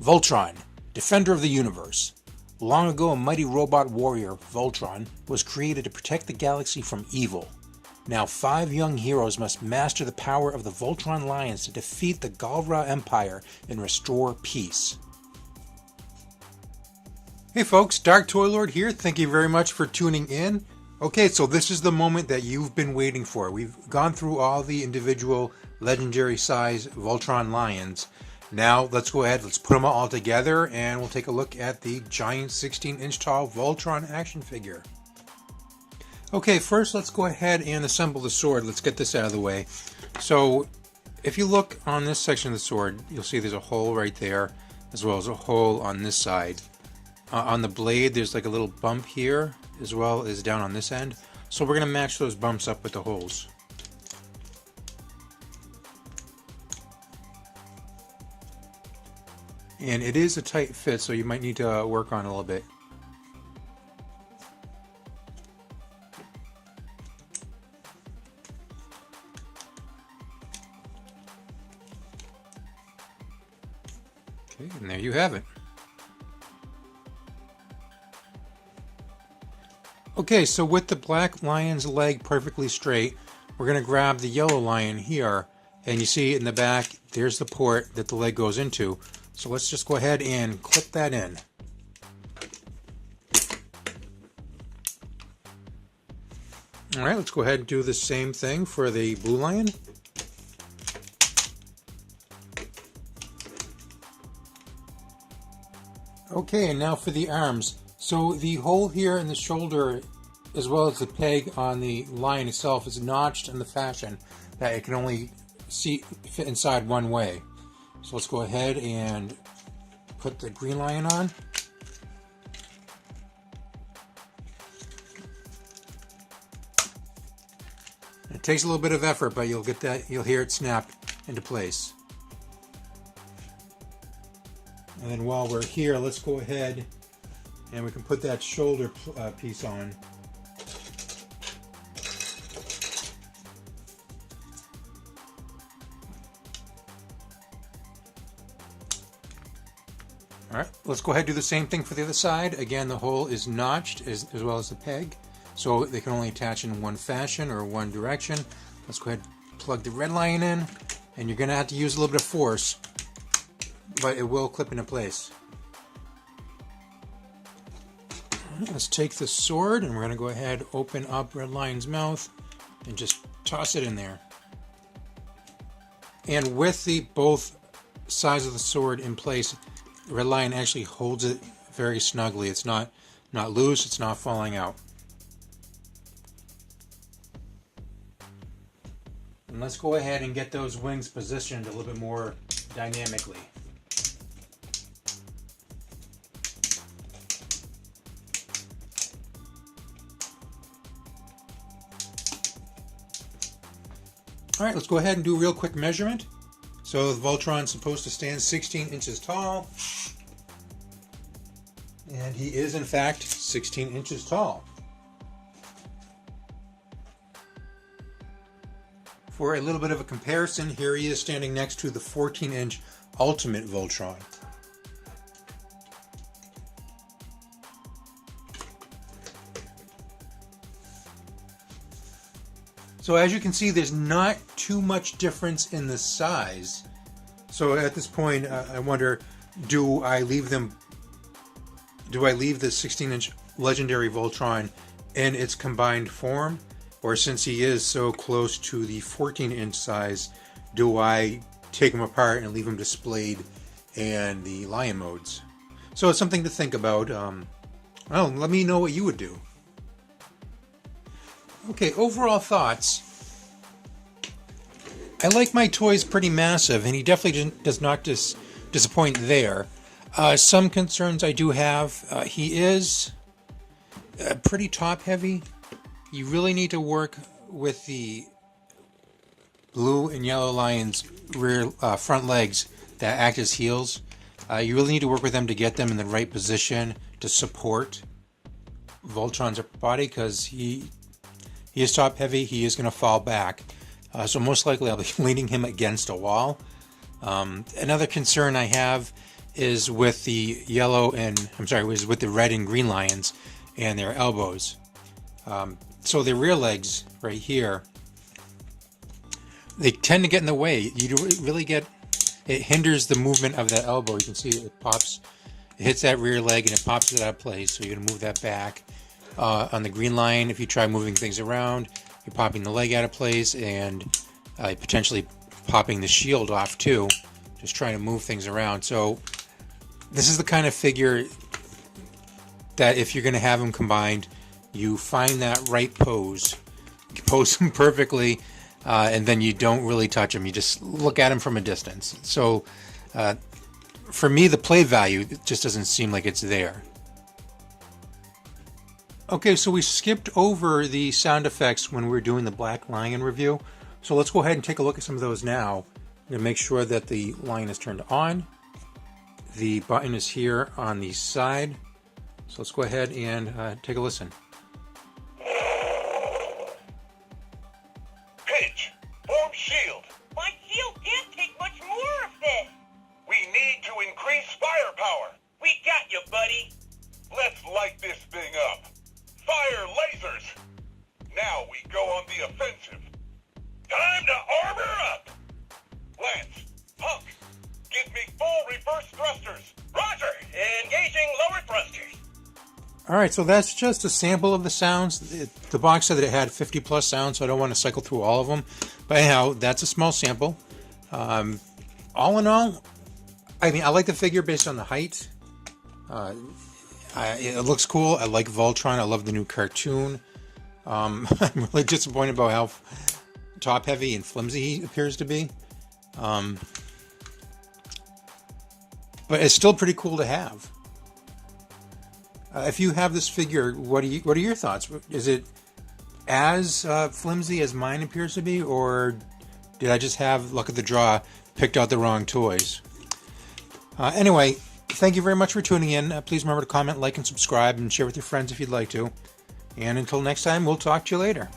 Voltron, Defender of the Universe. Long ago, a mighty robot warrior, Voltron, was created to protect the galaxy from evil. Now 5 young heroes must master the power of the Voltron Lions to defeat the Galra Empire and restore peace. Hey folks, Darktoylord here. Thank you very much for tuning in. Okay, so this is the moment that you've been waiting for. We've gone through all the individual legendary size Voltron Lions. Now let's go ahead, let's put them all together and we'll take a look at the giant 16-inch tall Voltron action figure. Okay, first let's go ahead and assemble the sword. Let's get this out of the way. So if you look on this section of the sword, you'll see there's a hole right there, as well as a hole on this side. On the blade, there's like a little bump here, as well as down on this end. So we're going to match those bumps up with the holes. And it is a tight fit, so you might need to work on it a little bit. Okay, and there you have it. Okay, so with the black lion's leg perfectly straight, we're going to grab the yellow lion here, and you see in the back, there's the port that the leg goes into. So let's just go ahead and clip that in. Alright, let's go ahead and do the same thing for the blue lion. Okay, and now for the arms. So the hole here in the shoulder, as well as the peg on the lion itself, is notched in the fashion that it can only fit inside one way. So let's go ahead and put the green lion on. It takes a little bit of effort, but you'll hear it snap into place. And then while we're here, let's go ahead and we can put that shoulder piece on. Alright, let's go ahead and do the same thing for the other side. Again, the hole is notched as well as the peg, so they can only attach in one fashion or one direction. Let's go ahead and plug the red lion in, and you're going to have to use a little bit of force, but it will clip into place. Let's take the sword and we're going to go ahead, open up Red Lion's mouth and just toss it in there. And with both sides of the sword in place, the Red Lion actually holds it very snugly. It's not loose, it's not falling out. And let's go ahead and get those wings positioned a little bit more dynamically. Alright, let's go ahead and do a real quick measurement. So the Voltron's supposed to stand 16 inches tall. And he is in fact 16 inches tall. For a little bit of a comparison, here he is standing next to the 14-inch Ultimate Voltron. So as you can see, there's not too much difference in the size. So at this point, I wonder, do I leave the 16-inch legendary Voltron in its combined form? Or since he is so close to the 14-inch size, do I take him apart and leave him displayed in the Lion modes? So it's something to think about. Well, let me know what you would do. Okay, overall thoughts. I like my toys pretty massive, and he definitely does not disappoint there. Some concerns I do have. He is pretty top heavy. You really need to work with the blue and yellow Lion's rear front legs that act as heels. You really need to work with them to get them in the right position to support Voltron's body, because he is top heavy. He is going to fall back. So most likely I'll be leaning him against a wall. Another concern I have is with the yellow and, I'm sorry, was with the red and green lions and their elbows. So their rear legs right here, they tend to get in the way. You really get, it hinders the movement of that elbow. You can see it pops, it hits that rear leg and it pops it out of place. So you're going to move that back. On the green lion, if you try moving things around, you're popping the leg out of place and potentially popping the shield off too. Just trying to move things around. So this is the kind of figure that if you're going to have them combined, you find that right pose. You pose them perfectly, and then you don't really touch them. You just look at them from a distance. So for me, the play value just doesn't seem like it's there. Okay, so we skipped over the sound effects when we were doing the Black Lion review. So let's go ahead and take a look at some of those now. I'm going to make sure that the lion is turned on. The button is here on the side. So let's go ahead and take a listen. Pitch, form shield. My shield can't take much more of this. We need to increase firepower. We got you, buddy. Let's light this thing up. Fire lasers. Now we go on the offensive. Time to armor up. Lance, Punk, give me full reverse thrusters. Roger. Engaging lower thrusters. Alright, so that's just a sample of the sounds. The box said that it had 50 plus sounds, so I don't want to cycle through all of them. But anyhow, that's a small sample. All in all, I mean, I like the figure based on the height. It looks cool. I like Voltron. I love the new cartoon. I'm really disappointed about how top heavy and flimsy he appears to be. But it's still pretty cool to have. If you have this figure, what are your thoughts? Is it as flimsy as mine appears to be, or did I just have luck of the draw, picked out the wrong toys? Anyway, thank you very much for tuning in. Please remember to comment, like, and subscribe, and share with your friends if you'd like to. And until next time, we'll talk to you later.